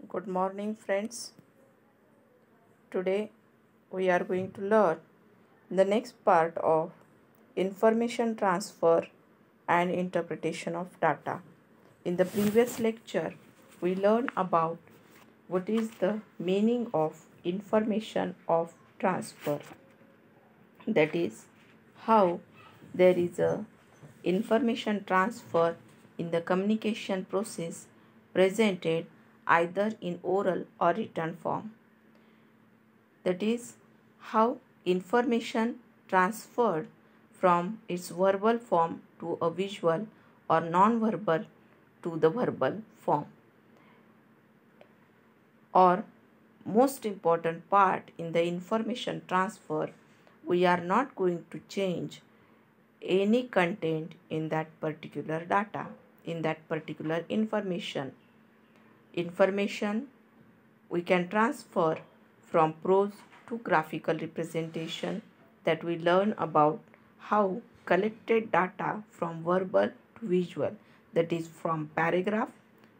Good morning, friends. Today we are going to learn the next part of information transfer and interpretation of data. In the previous lecture, we learned about what is the meaning of information of transfer. That is how there is a information transfer in the communication process presented either in oral or written form. That is how information transferred from its verbal form to a visual or non-verbal to the verbal form. Or most important part in the information transfer, we are not going to change any content in that particular data, in that particular information. Information we can transfer from prose to graphical representation, that we learn about how collected data from verbal to visual, that is from paragraph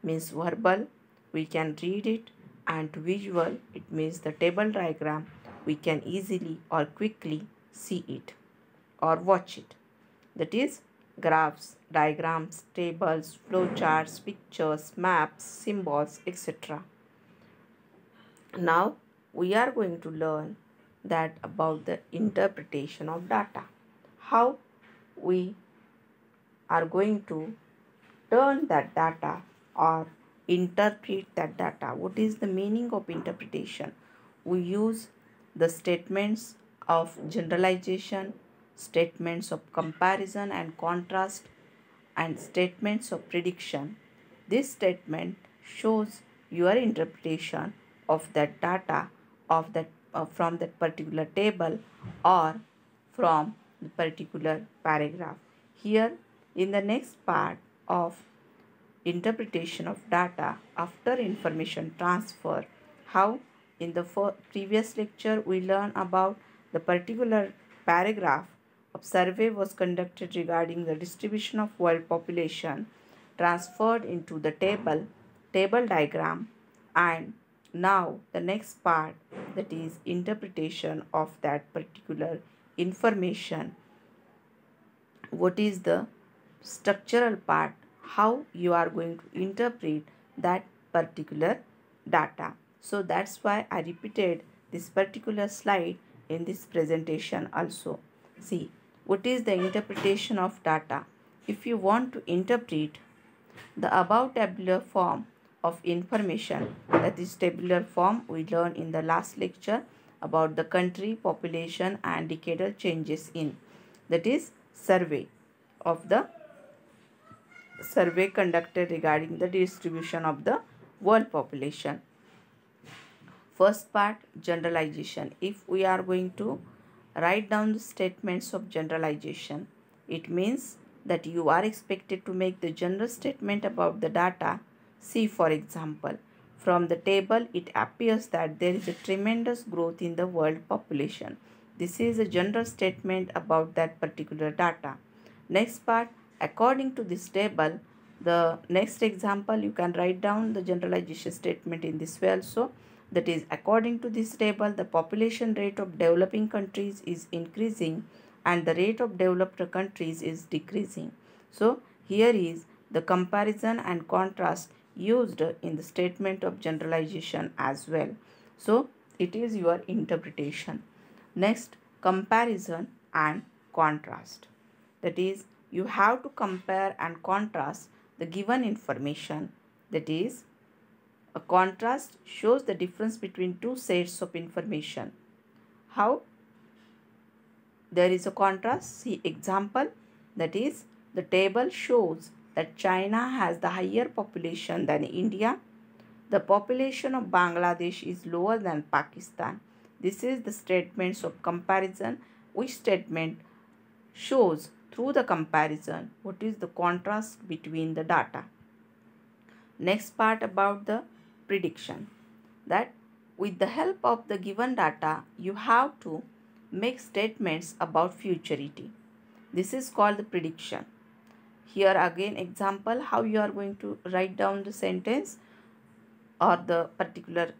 means verbal we can read it, and to visual it means the table diagram we can easily or quickly see it or watch it. That is graphs, diagrams, tables, flowcharts, pictures, maps, symbols, etc. Now we are going to learn that about the interpretation of data. How we are going to turn that data or interpret that data. What is the meaning of interpretation? We use the statements of generalization, statements of comparison and contrast, and statements of prediction. This statement shows your interpretation of that data of that from that particular table or from the particular paragraph. Here in the next part of interpretation of data after information transfer, how in the previous lecture we learned about the particular paragraph of survey was conducted regarding the distribution of world population transferred into the table diagram, and now the next part, that is interpretation of that particular information. What is the structural part, how you are going to interpret that particular data. So that's why I repeated this particular slide in this presentation also. See, what is the interpretation of data? If you want to interpret the above tabular form of information, that is tabular form we learned in the last lecture about the country, population and decadal changes in, that is survey of the survey conducted regarding the distribution of the world population. First part, generalization. If we are going to write down the statements of generalization, it means that you are expected to make the general statement about the data. See, for example, from the table it appears that there is a tremendous growth in the world population. This is a general statement about that particular data. Next part, according to this table, the next example you can write down the generalization statement in this way also. That is, according to this table, the population rate of developing countries is increasing and the rate of developed countries is decreasing. So here is the comparison and contrast used in the statement of generalization as well. So it is your interpretation. Next, comparison and contrast. That is, you have to compare and contrast the given information. That is, a contrast shows the difference between two sets of information. How there is a contrast? See example, that is, the table shows that China has the higher population than India. The population of Bangladesh is lower than Pakistan. This is the statements of comparison, which statement shows through the comparison what is the contrast between the data. Next part about the prediction, that with the help of the given data you have to make statements about futurity. This is called the prediction. Here again example how you are going to write down the sentence. or the particular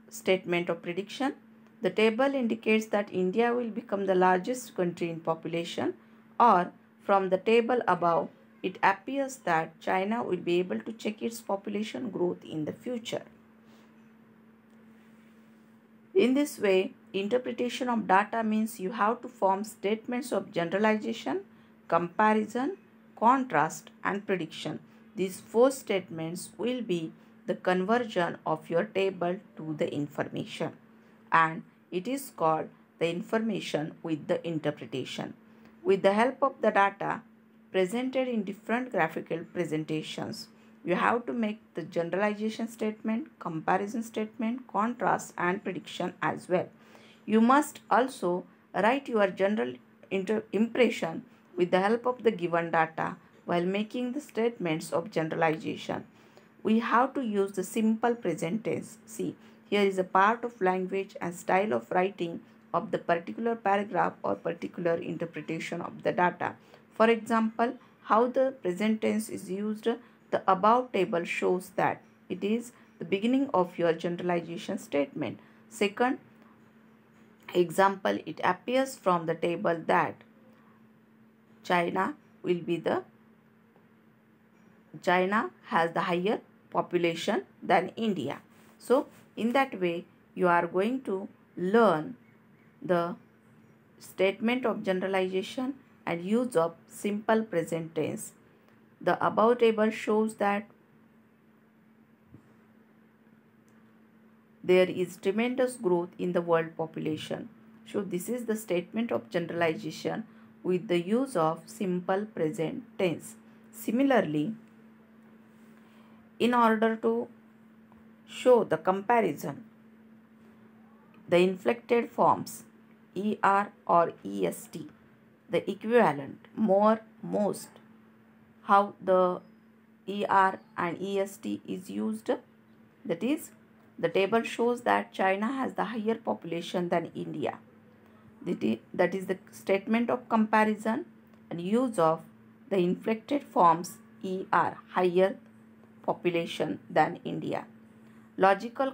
statement of prediction. The table indicates that India will become the largest country in population, or from the table above, it appears that China will be able to check its population growth in the future. In this way, interpretation of data means you have to form statements of generalization, comparison, contrast, and prediction. These four statements will be the conversion of your table to the information, and it is called the information with the interpretation. With the help of the data presented in different graphical presentations, you have to make the generalization statement, comparison statement, contrast, and prediction as well. You must also write your general impression with the help of the given data while making the statements of generalization. We have to use the simple present tense. See, here is a part of language and style of writing of the particular paragraph or particular interpretation of the data. For example, how the present tense is used, the above table shows that it is the beginning of your generalization statement. Second example, it appears from the table that China has the higher population than India. So, in that way, you are going to learn the statement of generalization and use of simple present tense. The above table shows that there is tremendous growth in the world population. So this is the statement of generalization with the use of simple present tense. Similarly, in order to show the comparison, the inflected forms ER or EST, the equivalent, more, most, how the ER and EST is used, that is, the table shows that China has the higher population than India. That is the statement of comparison and use of the inflected forms ER, higher population than India. Logical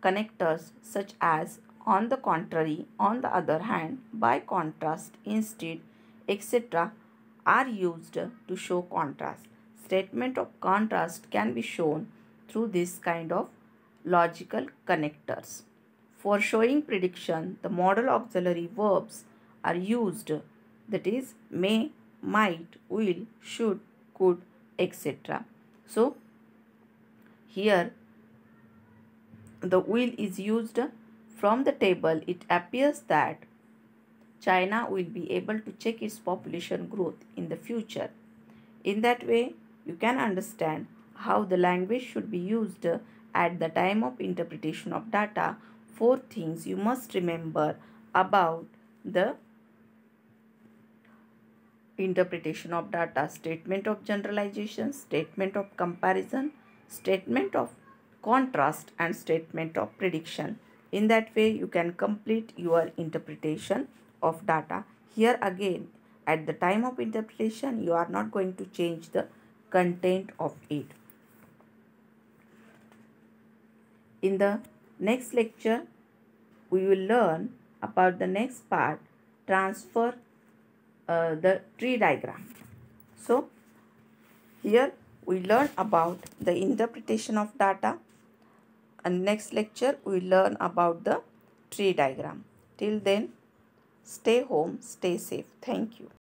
connectors such as on the contrary, on the other hand, by contrast, instead, etc. are used to show contrast. Statement of contrast can be shown through this kind of logical connectors. For showing prediction, the modal auxiliary verbs are used, that is, may, might, will, should, could, etc. So, here the will is used. From the table, it appears that China will be able to check its population growth in the future. In that way, you can understand how the language should be used at the time of interpretation of data. 4 things you must remember about the interpretation of data: statement of generalization, statement of comparison, statement of contrast, and statement of prediction. In that way, you can complete your interpretation of data. Here again, at the time of interpretation, you are not going to change the content of it. In the next lecture, we will learn about the next part, transfer the tree diagram. So, here we learn about the interpretation of data, and next lecture we learn about the tree diagram. Till then, stay home, stay safe. Thank you.